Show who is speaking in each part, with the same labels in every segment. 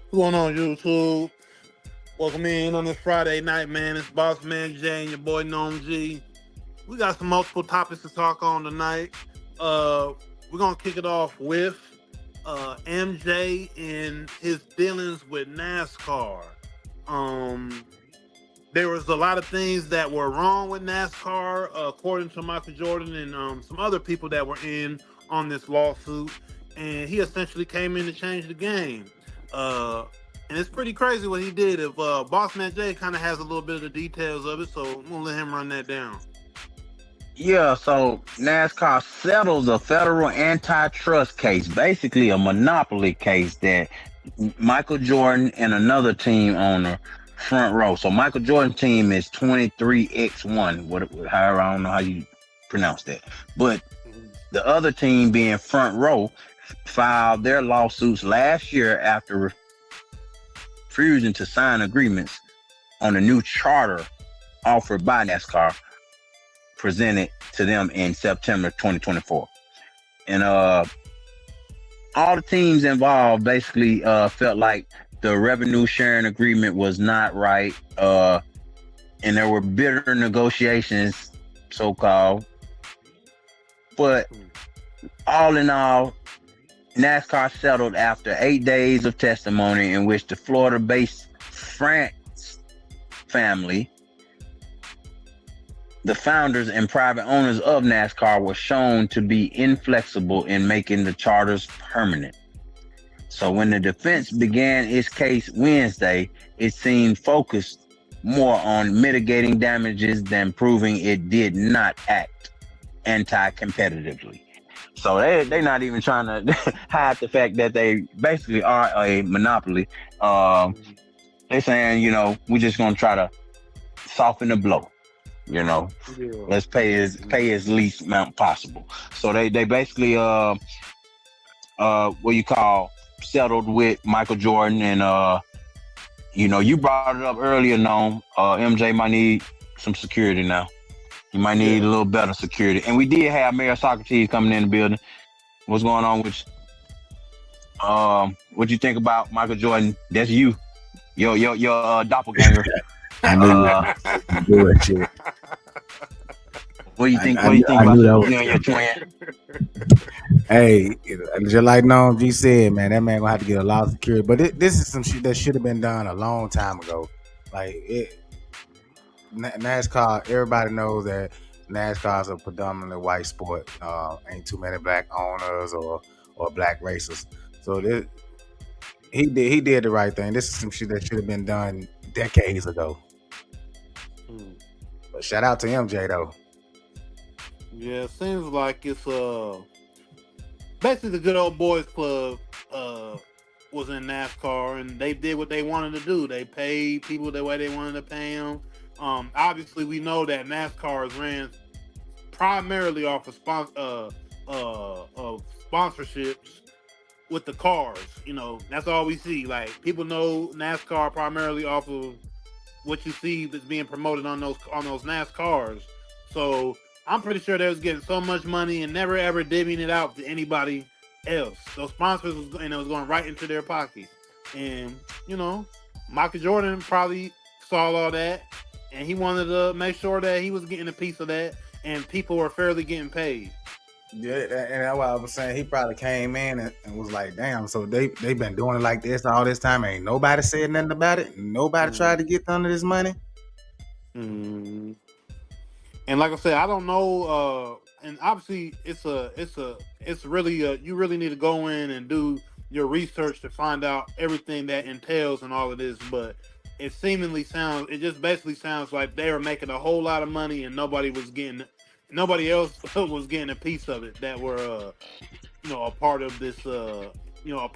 Speaker 1: What's going on, YouTube? Welcome in on this Friday night, man. It's Boss Man J and your boy Gnome G. We got some multiple topics to talk on tonight. We're gonna kick it off with MJ and his dealings with NASCAR. There was a lot of things that were wrong with NASCAR, according to Michael Jordan and some other people that were in on this lawsuit. And he essentially came in to change the game. And it's pretty crazy what he did. If Bossman J kind of has a little bit of the details of it, so I'm gonna let him run that down.
Speaker 2: Yeah, so NASCAR settles a federal antitrust case, basically a monopoly case that Michael Jordan and another team owner front row. So Michael Jordan's team is 23X1, however, I don't know how you pronounce that. But the other team being front row filed their lawsuits last year after refusing to sign agreements on a new charter offered by NASCAR presented to them in September 2024. And all the teams involved basically felt like the revenue sharing agreement was not right, and there were bitter negotiations, so-called. But all in all, NASCAR settled after 8 days of testimony in which the Florida-based France family, the founders and private owners of NASCAR, were shown to be inflexible in making the charters permanent. So when the defense began its case Wednesday, it seemed focused more on mitigating damages than proving it did not act anti-competitively. So they're not even trying to hide the fact that they basically are a monopoly. They're saying, we're just gonna try to soften the blow. Let's pay as least amount possible. So they basically settled with Michael Jordan, and you brought it up earlier. MJ might need some security now. You might need a little better security. And we did have Mayor Socrates coming in the building. What's going on with you? What you think about Michael Jordan? That's you. Your doppelganger.
Speaker 3: I knew you do it, shit.
Speaker 2: What do you think? What do you think about you and your twin?
Speaker 3: Hey, just like Gnome G said, man, that man gonna have to get a lot of security. But this is some shit that should have been done a long time ago. NASCAR, everybody knows that NASCAR is a predominantly white sport. Ain't too many black owners or black racers. So he did the right thing. This is some shit that should have been done decades ago. But shout out to MJ though.
Speaker 1: Yeah, it seems like it's basically the good old boys club was in NASCAR, and they did what they wanted to do. They paid people the way they wanted to pay them. Obviously, we know that NASCAR is ran primarily off of sponsorships with the cars. That's all we see. Like, people know NASCAR primarily off of what you see that's being promoted on those NASCARs. So I'm pretty sure they was getting so much money and never ever divvying it out to anybody else. Those sponsors was going right into their pockets. And Michael Jordan probably saw all that, and he wanted to make sure that he was getting a piece of that, and people were fairly getting paid.
Speaker 3: Yeah, and that's why I was saying he probably came in and was like, damn, so they been doing it like this all this time. Ain't nobody said nothing about it. Nobody tried to get under this money.
Speaker 1: And like I said, I don't know. And obviously, it's really you really need to go in and do your research to find out everything that entails and all of this. But it just basically sounds like they were making a whole lot of money and nobody was getting nobody else was getting a piece of it that were a part of this a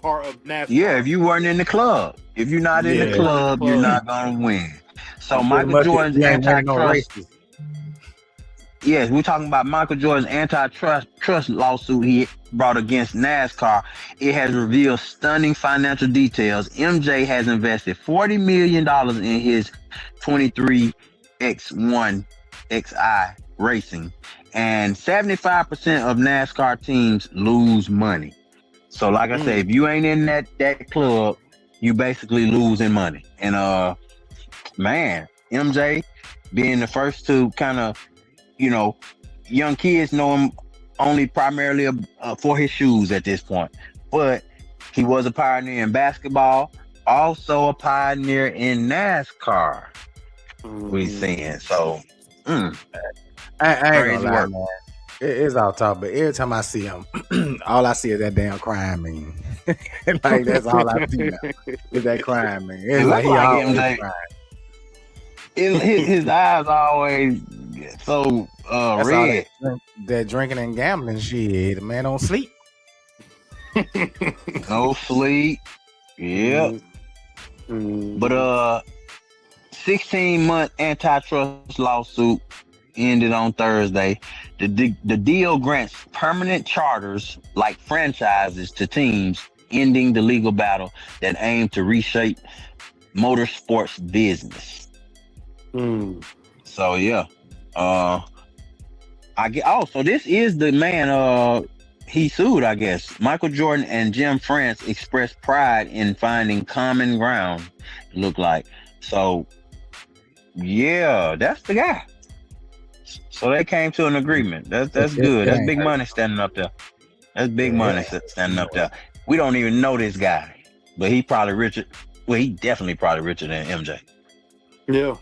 Speaker 1: part of
Speaker 2: Yeah,
Speaker 1: NASCAR.
Speaker 2: if you weren't in the club, if you're not in
Speaker 1: Yeah,
Speaker 2: the
Speaker 1: if you
Speaker 3: Yeah,
Speaker 1: weren't in the
Speaker 2: club, you're
Speaker 1: club.
Speaker 2: not gonna win. So
Speaker 3: and pretty
Speaker 2: Michael
Speaker 3: much if
Speaker 2: Jordan's
Speaker 3: you ain't winning no
Speaker 2: antitrust.
Speaker 3: races.
Speaker 2: Yes, we're talking about Michael Jordan's antitrust lawsuit he brought against NASCAR. It has revealed stunning financial details. MJ has invested $40 million in his 23X1 XI racing, and 75% of NASCAR teams lose money. So, like I said,
Speaker 1: Mm.
Speaker 2: if you ain't in that club, you basically losing money. And man, MJ being the first to kind of, you know, young kids know him only primarily for his shoes at this point. But he was a pioneer in basketball, also a pioneer in NASCAR. We
Speaker 1: Mhm.
Speaker 2: saying so. Mm,
Speaker 3: I ain't gonna
Speaker 2: crazy
Speaker 3: lie,
Speaker 2: work.
Speaker 3: man. It's all talk, but every time I see him, all I see is that damn crime meme. Like that's all I see now. Is that crime meme.
Speaker 2: It
Speaker 3: It's like
Speaker 2: looked
Speaker 3: he
Speaker 2: like
Speaker 3: always
Speaker 2: MJ.
Speaker 3: crying.
Speaker 2: His eyes always so
Speaker 3: That's all
Speaker 2: red.
Speaker 3: that drinking and gambling shit. The man don't sleep.
Speaker 2: No sleep. Yep.
Speaker 1: Mhm. Mhm.
Speaker 2: But 16-month antitrust lawsuit ended on Thursday. The deal grants permanent charters like franchises to teams, ending the legal battle that aimed to reshape motorsports business.
Speaker 1: Mm.
Speaker 2: So yeah. Uh I get so this is the man he sued, I guess. Michael Jordan and Jim France expressed pride in finding common ground, it looked like. So yeah, that's the guy. So they came to an agreement. That's good.
Speaker 3: It
Speaker 2: That's
Speaker 3: ain't
Speaker 2: big
Speaker 3: hurt.
Speaker 2: money standing up there. That's big
Speaker 3: Yeah, it
Speaker 2: money
Speaker 3: ain't hurt
Speaker 2: standing
Speaker 3: too
Speaker 2: up
Speaker 3: much.
Speaker 2: there. We don't even know this guy, but he probably richer. Well, he definitely probably richer than MJ.
Speaker 1: Yeah.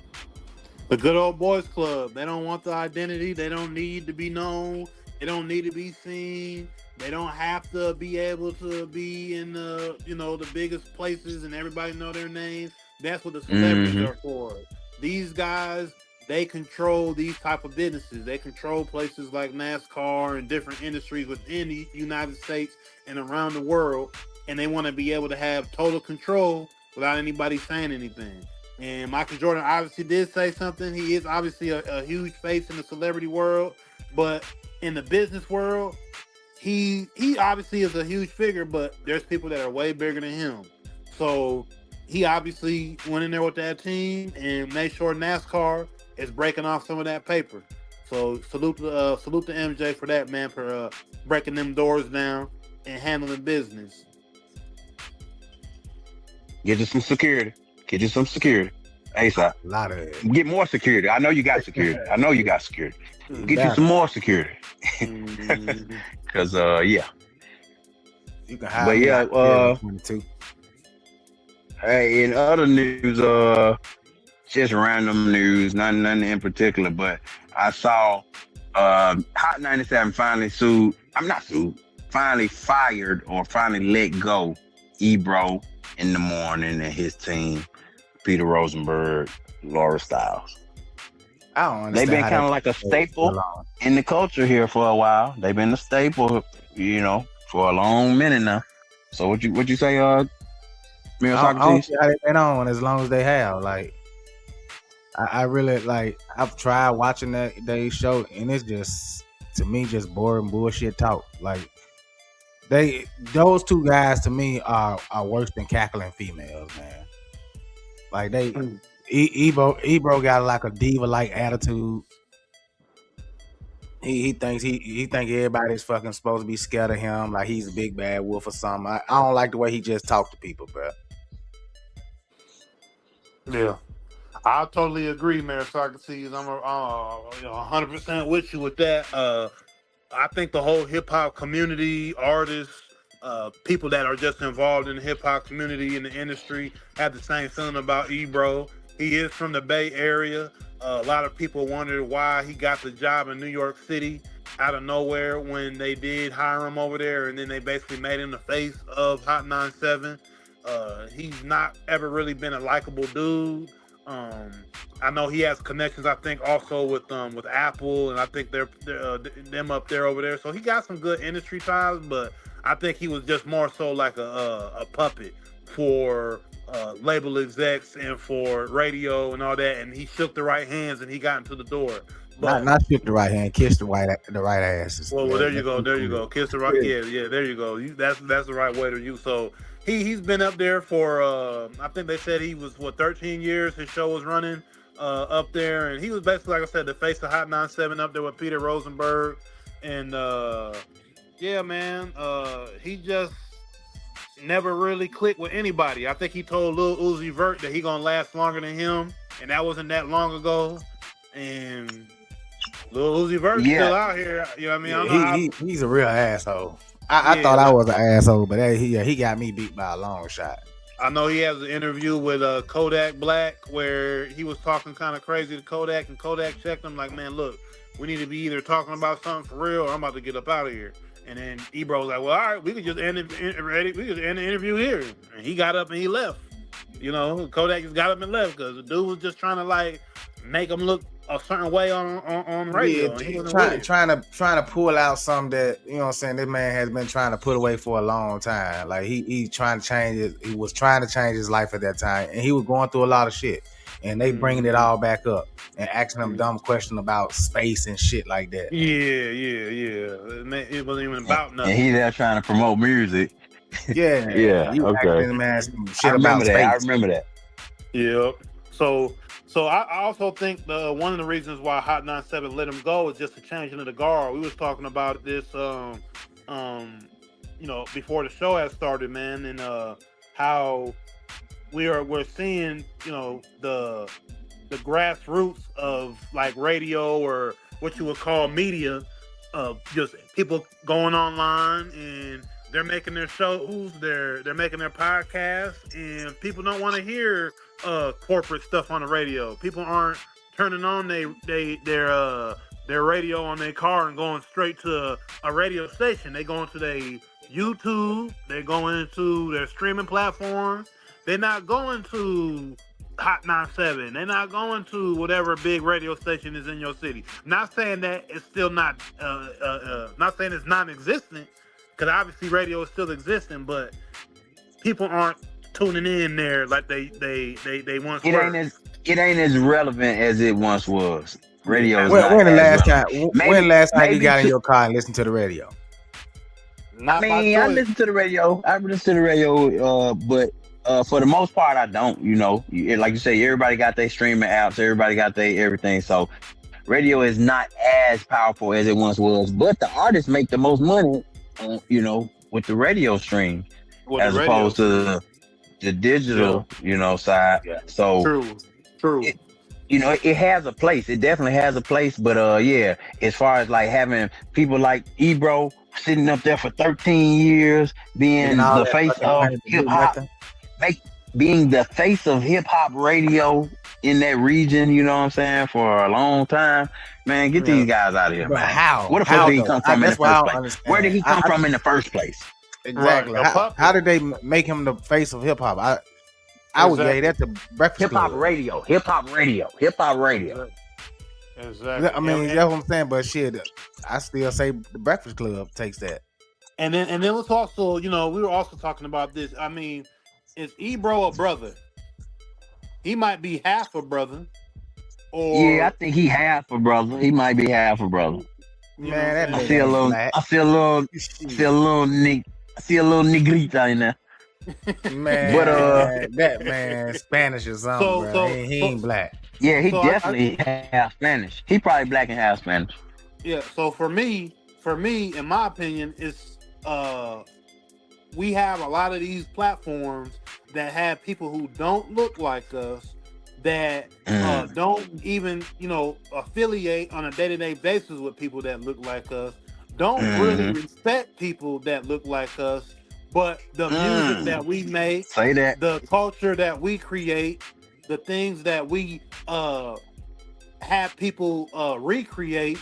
Speaker 1: The good old boys club. They don't want the identity. They don't need to be known. They don't need to be seen. They don't have to be able to be in the biggest places and everybody know their names. That's what the celebrities
Speaker 2: Mm-hmm.
Speaker 1: are for. These guys, they control these type of businesses. They control places like NASCAR and different industries within the United States and around the world. And they want to be able to have total control without anybody saying anything. And Michael Jordan obviously did say something. He is obviously a huge face in the celebrity world, but in the business world, he obviously is a huge figure. But there's people that are way bigger than him. So he obviously went in there with that team and made sure NASCAR is breaking off some of that paper. So salute to MJ for that, man, for breaking them doors down and handling business.
Speaker 2: Get you some security. Get you some security. ASAP.
Speaker 3: A lot of it.
Speaker 2: Get more security. I know you got security. I know you got security.
Speaker 3: You
Speaker 2: Get you
Speaker 3: better.
Speaker 2: some more security.
Speaker 1: Mhm.
Speaker 2: Cause yeah.
Speaker 3: You can hire
Speaker 2: But
Speaker 3: me
Speaker 2: yeah,
Speaker 3: out there in 22.
Speaker 2: hey, in other news, just random news, nothing in particular, but I saw Hot 97 finally sued. I'm not sued. Finally fired or finally let go Ebro in the morning and his team, Peter Rosenberg, Laura Stiles.
Speaker 3: I don't
Speaker 2: They've
Speaker 3: understand
Speaker 2: been
Speaker 3: how
Speaker 2: kind
Speaker 3: that
Speaker 2: of like a
Speaker 3: still
Speaker 2: staple
Speaker 3: on.
Speaker 2: in the culture here for a while. They've been a staple, for a long minute now. So what you say, Mil
Speaker 3: I don't
Speaker 2: Socrates?
Speaker 3: see how they been on as long as they have. Like I really like. I've tried watching that they show, and it's just to me just boring bullshit talk. Like those two guys to me are worse than cackling females, man. Like Ebro got like a diva like attitude. He thinks he think everybody's fucking supposed to be scared of him, like he's a big bad wolf or something. I don't like the way he just talk to people, bro.
Speaker 1: Yeah. I totally agree, Mayor Socrates. I'm 100% with you with that. I think the whole hip hop community, artists, people that are just involved in the hip hop community in the industry have the same feeling about Ebro. He is from the Bay Area. A lot of people wondered why he got the job in New York City out of nowhere when they did hire him over there, and then they basically made him the face of Hot 97. He's not ever really been a likable dude. I know he has connections. I think also with Apple, and I think they're them up there over there. So he got some good industry ties, but I think he was just more so like a puppet for label execs and for radio and all that. And he shook the right hands and he got into the door. But
Speaker 3: Not shook the right hand, kiss the right asses.
Speaker 1: well,
Speaker 3: Yeah,
Speaker 1: there you go. There you go. Kiss the right. Yeah. There you go. That's the right way to use. So he's been up there for. I think they said he was 13 years. His show was running up there, and he was basically, like I said, the face of Hot 97 up there with Peter Rosenberg, and yeah, man, he just never really clicked with anybody. I think he told Lil Uzi Vert that he gonna last longer than him, and that wasn't that long ago, and. Lil Uzi Vert's still out here. You know what I mean?
Speaker 3: He's a real asshole. I thought I was an asshole, but he got me beat by a long shot.
Speaker 1: I know he has an interview with Kodak Black where he was talking kind of crazy to Kodak, and Kodak checked him like, man, look, we need to be either talking about something for real or I'm about to get up out of here. And then Ebro was like, well, all right, we could just end the interview here. And he got up and he left. You know, Kodak just got up and left because the dude was just trying to like make him look a certain way on radio.
Speaker 3: Yeah, trying to pull out something that, you know what I'm saying, this man has been trying to put away for a long time. Like he trying to change it. He was trying to change his life at that time, and he was going through a lot of shit. And they bringing it all back up and asking him dumb questions about space and shit like that.
Speaker 1: Yeah. It wasn't even about nothing.
Speaker 2: And he there trying to promote music.
Speaker 3: Yeah.
Speaker 2: Yeah. Okay.
Speaker 3: Shit about space.
Speaker 2: I remember that.
Speaker 1: Yeah. So I also think one of the reasons why Hot 97 let him go is just the changing of the guard. We was talking about this, you know, before the show had started, man, and how we're seeing, you know, the grassroots of like radio or what you would call media, of just people going online and they're making their shows, they're making their podcasts, and people don't want to hear corporate stuff on the radio. People aren't turning on their radio on their car and going straight to a radio station. They go into their YouTube, they go into their streaming platforms. They're not going to Hot 97. They're not going to whatever big radio station is in your city. Not saying that it's still not saying it's non-existent, because obviously radio is still existing, but people aren't tuning in there like they once were.
Speaker 2: It ain't as relevant as it once was. Radio is
Speaker 3: when the last time you got in your car and listened to the radio?
Speaker 2: I listen to the radio. But for the most part, I don't. You know, like you say, everybody got their streaming apps. Everybody got their everything. So radio is not as powerful as it once was. But the artists make the most money, you know, with the radio stream as opposed to the digital, you know, side. Yeah. So
Speaker 1: true.
Speaker 2: It has a place. It definitely has a place. But yeah, as far as like having people like Ebro sitting up there for 13 years, being the face of hip hop, being the face of hip hop radio in that region, you know what I'm saying, for a long time, man, get these guys out of here.
Speaker 3: But
Speaker 2: man.
Speaker 3: How?
Speaker 2: Where the fuck did he come from in the first place? Where did he come from in the first place?
Speaker 3: Exactly. Right. How did they make him the face of hip hop? I would say that the Breakfast Club.
Speaker 2: Hip hop radio.
Speaker 1: Exactly.
Speaker 3: I mean, that's what I'm saying. But shit, I still say the Breakfast Club takes that.
Speaker 1: And then let's also, you know, we were also talking about this. I mean, is Ebro a brother? He might be half a brother. Or
Speaker 2: yeah, I think he half a brother. He might be half a brother.
Speaker 3: Man,
Speaker 2: I see a little negrita in there.
Speaker 3: Man, but that man Spanish or something. So he ain't black.
Speaker 2: Yeah, he definitely half Spanish. He probably black and half Spanish.
Speaker 1: Yeah. So for me, in my opinion, it's we have a lot of these platforms that have people who don't look like us, that don't even, you know, affiliate on a day-to-day basis with people that look like us, don't really respect people that look like us, but the music that we make, the culture that we create, the things that we have people recreate,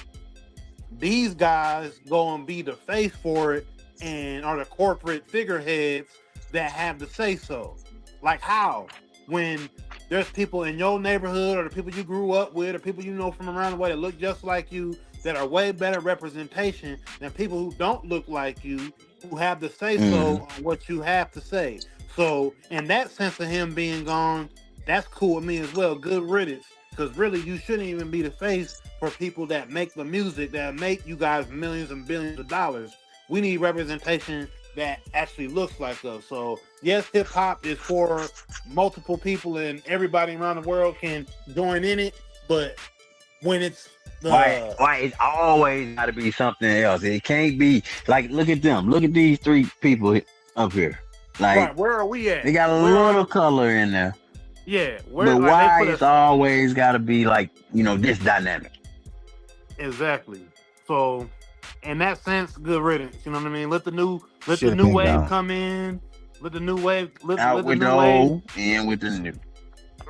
Speaker 1: these guys go and be the face for it and are the corporate figureheads that have the say so. Like how? When there's people in your neighborhood or the people you grew up with or people you know from around the way that look just like you that are way better representation than people who don't look like you who have the say
Speaker 2: Mm.
Speaker 1: so on what you have to say. So in that sense of him being gone, that's cool with me as well. Good riddance. Because really you shouldn't even be the face for people that make the music that make you guys millions and billions of dollars. We need representation that actually looks like us. So yes, hip hop is for multiple people and everybody around the world can join in it. But when it's
Speaker 2: Why?
Speaker 1: the
Speaker 2: Why it's always got to be something else? It can't be like look at them. Look at these three people up here. Like
Speaker 1: right, where are we
Speaker 2: they
Speaker 1: at?
Speaker 2: got a
Speaker 1: Where
Speaker 2: little
Speaker 1: are
Speaker 2: color in there,
Speaker 1: yeah? Where
Speaker 2: but
Speaker 1: like they
Speaker 2: why
Speaker 1: put
Speaker 2: it's
Speaker 1: us
Speaker 2: always got to be like this dynamic?
Speaker 1: exactly. So in that sense, good riddance. You know what I mean? Let the
Speaker 3: Should have
Speaker 1: new
Speaker 3: been
Speaker 1: wave
Speaker 3: gone.
Speaker 1: come in. Let the new wave
Speaker 2: Out
Speaker 1: let the
Speaker 2: with the
Speaker 1: new wave
Speaker 2: old and with the new.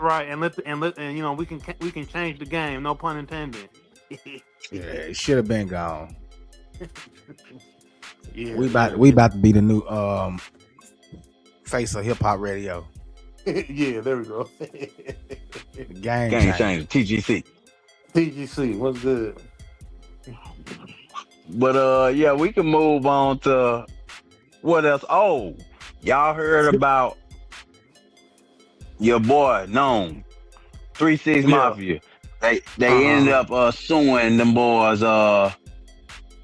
Speaker 1: right and let and we can change the game. No pun intended.
Speaker 3: Yeah, it should have been gone.
Speaker 1: Yeah,
Speaker 3: We about to be the new face of hip hop radio.
Speaker 1: yeah. There we go.
Speaker 3: The game
Speaker 2: Game
Speaker 3: changer.
Speaker 2: changer, TGC.
Speaker 1: TGC, what's good?
Speaker 2: But yeah, we can move on to what else? Oh, y'all heard about your boy known 3-6
Speaker 1: Yeah.
Speaker 2: Mafia? They ended
Speaker 1: Uh-huh.
Speaker 2: up suing them boys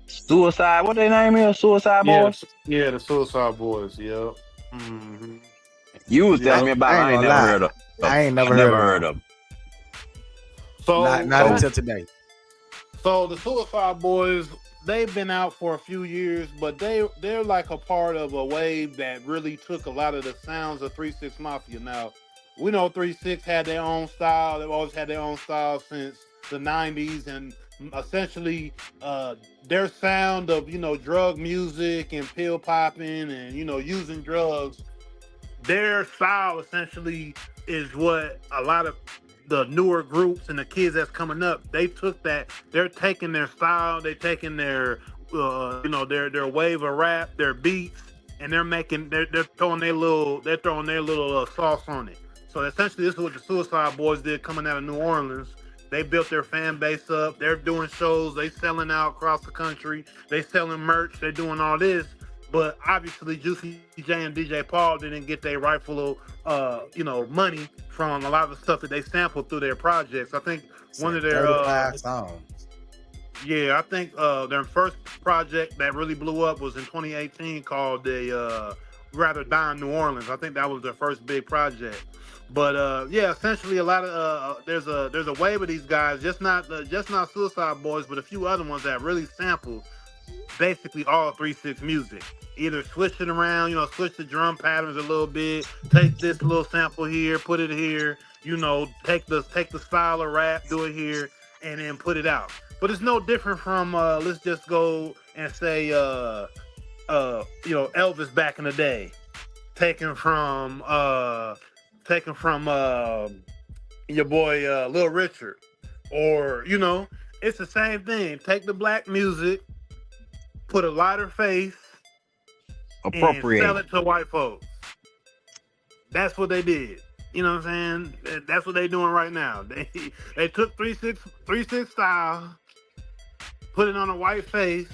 Speaker 2: suicide. What their name is? Suicide
Speaker 1: Yeah,
Speaker 2: boys.
Speaker 1: yeah, the Suicide Boys. Yep. Hmm.
Speaker 2: You was telling
Speaker 1: Yep.
Speaker 2: me about.
Speaker 3: I
Speaker 2: 'Em.
Speaker 3: ain't
Speaker 2: I ain't
Speaker 3: gonna
Speaker 2: never
Speaker 3: lie.
Speaker 2: heard of.
Speaker 3: I ain't
Speaker 2: I
Speaker 3: never
Speaker 2: never
Speaker 3: heard of
Speaker 2: heard
Speaker 3: them.
Speaker 2: of 'em.
Speaker 1: So
Speaker 3: Not
Speaker 2: So
Speaker 3: until today.
Speaker 1: So the Suicide Boys, they've been out for a few years, but they're like a part of a wave that really took a lot of the sounds of 3-6 Mafia. Now, we know 3-6 had their own style. They've always had their own style since the 90s, and essentially their sound of drug music and pill popping and using drugs, their style essentially is what a lot of the newer groups and the kids that's coming up, they took that. They're taking their style, they're taking their their wave of rap, their beats, and they're throwing their little sauce on it. So essentially this is what the Suicide Boys did coming out of New Orleans. They built their fan base up. They're doing shows. They selling out across the country. They selling merch. They're doing all this. But obviously, Juicy J and DJ Paul didn't get their rightful, money from a lot of the stuff that they sampled through their projects. I think one
Speaker 3: Said
Speaker 1: of their,
Speaker 3: 35 songs.
Speaker 1: yeah, I think their first project that really blew up was in 2018 called the Rather Die in New Orleans. I think that was their first big project. But yeah, essentially a lot of there's a wave of these guys, just not Suicide Boys, but a few other ones that really sample basically all 3-6 music. Either switch it around, switch the drum patterns a little bit, take this little sample here, put it here, take the style of rap, do it here, and then put it out. But it's no different from let's just go and say Elvis back in the day, taken from your boy Lil Richard, or it's the same thing. Take the black music, put a lighter face, and sell
Speaker 2: appropriate.
Speaker 1: it to white folks. That's what they did. You know what I'm saying? That's what they doing right now. They took 3-6 style, put it on a white face,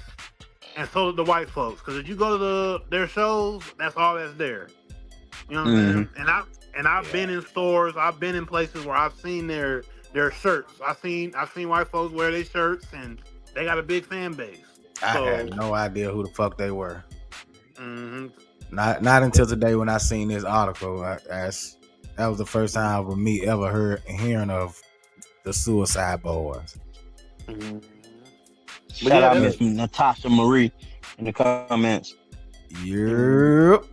Speaker 1: and sold it to white folks. Because if you go to their shows, that's all that's there. You know what I'm
Speaker 2: Hmm.
Speaker 1: saying? I've been in stores, I've been in places where I've seen their shirts. I've seen white folks wear their shirts, and they got a big fan base.
Speaker 3: I
Speaker 1: So,
Speaker 3: had no idea who the fuck they were.
Speaker 1: mhm.
Speaker 3: Not until today when I seen this article. That was the first time for me ever hearing of the Suicide Boys.
Speaker 1: Mhm. But
Speaker 2: Shout
Speaker 1: yeah,
Speaker 2: out
Speaker 1: that's
Speaker 2: Miss Natasha Marie in the comments.
Speaker 3: Yep.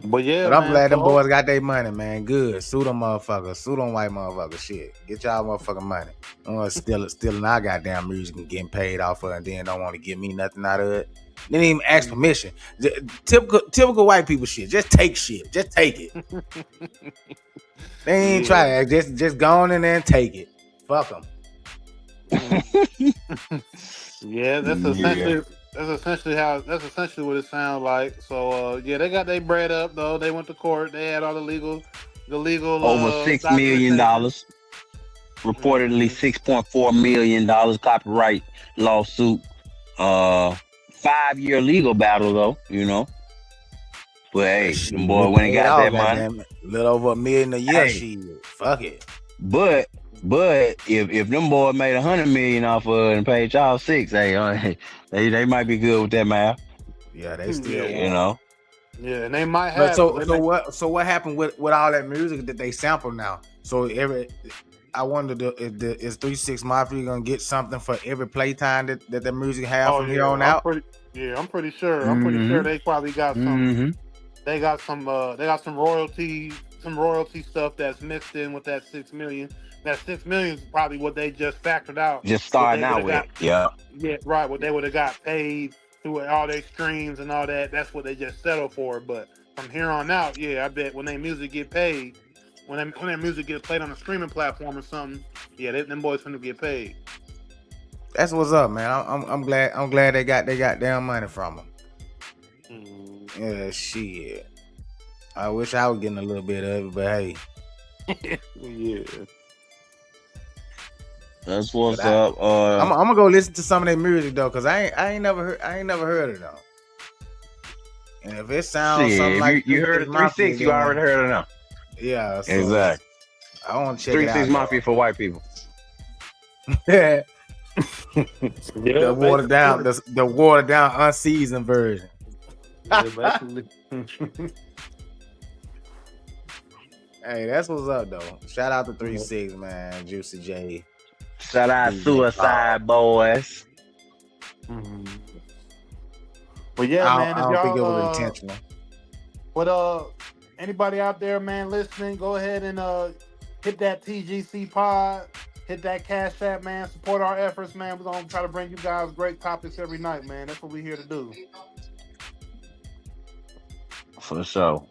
Speaker 1: but yeah,
Speaker 3: But I'm
Speaker 1: man.
Speaker 3: glad them
Speaker 1: So
Speaker 3: boys got their money, man. Good. Sue them motherfuckers. Sue them white motherfuckers. Shit. Get y'all motherfucking money. Stealing our goddamn music and getting paid off of it and then don't want to give me nothing out of it. Didn't even ask permission. Typical white people shit. Just take shit. Just take it. They ain't try to act. Just go on in there and take it. Fuck them.
Speaker 1: yeah,
Speaker 2: Yeah.
Speaker 1: that's essentially what it sounds like. So yeah, they got their bread up though. They went to court. They had all the the legal
Speaker 2: over $6 million.
Speaker 1: documentation.
Speaker 2: Reportedly $6.4 million copyright lawsuit. 5-year legal battle though, you know. But hey,
Speaker 3: Shit,
Speaker 2: them boy when he got that money,
Speaker 3: a little over $1 million a year.
Speaker 2: Hey.
Speaker 3: Shit, fuck it.
Speaker 2: but if them boy made $100 million off of it and paid y'all $6, hey, they might be good with that math.
Speaker 3: Yeah, they still
Speaker 1: Yeah.
Speaker 2: You know.
Speaker 1: Yeah, and they might
Speaker 3: But
Speaker 1: have.
Speaker 3: so what happened with all that music that they sample now? So I wonder is 3 6 Mafia gonna get something for every playtime that the music have from here on out?
Speaker 1: I'm pretty sure. I'm pretty sure they probably got some.
Speaker 2: Mm-hmm.
Speaker 1: They got some royalty stuff that's mixed in with that 6 million. That 6 million is probably what they just factored out.
Speaker 2: Just starting out with. Yeah,
Speaker 1: right. What they would have got paid through all their streams and all that. That's what they just settled for. But from here on out, yeah, I bet when their music get paid, when their music gets played on a streaming platform or something, yeah, them boys finna get paid.
Speaker 3: That's what's up, man. I'm glad they got damn money from them. Yeah, shit. I wish I was getting a little bit of it, but hey.
Speaker 1: Yeah.
Speaker 2: That's what's up.
Speaker 3: I'm gonna go listen to some of their music though, cause I ain't never heard it though. And if it sounds something like
Speaker 2: you heard it 3 6, you already heard it now.
Speaker 3: Yeah, so
Speaker 2: exactly.
Speaker 3: I want to check
Speaker 2: 3
Speaker 3: it out.
Speaker 2: 6 Mafia for white people.
Speaker 3: Yeah. The watered down, unseasoned version. Hey, that's what's up though. Shout out to 3 6, man. Juicy J.
Speaker 2: Shout out Suicide Boys.
Speaker 1: But yeah, man,
Speaker 3: I don't think it was intentional.
Speaker 1: But anybody out there, man, listening, go ahead and hit that TGC pod, hit that Cash App, man. Support our efforts, man. We're gonna try to bring you guys great topics every night, man. That's what we're here to do.
Speaker 2: For sure.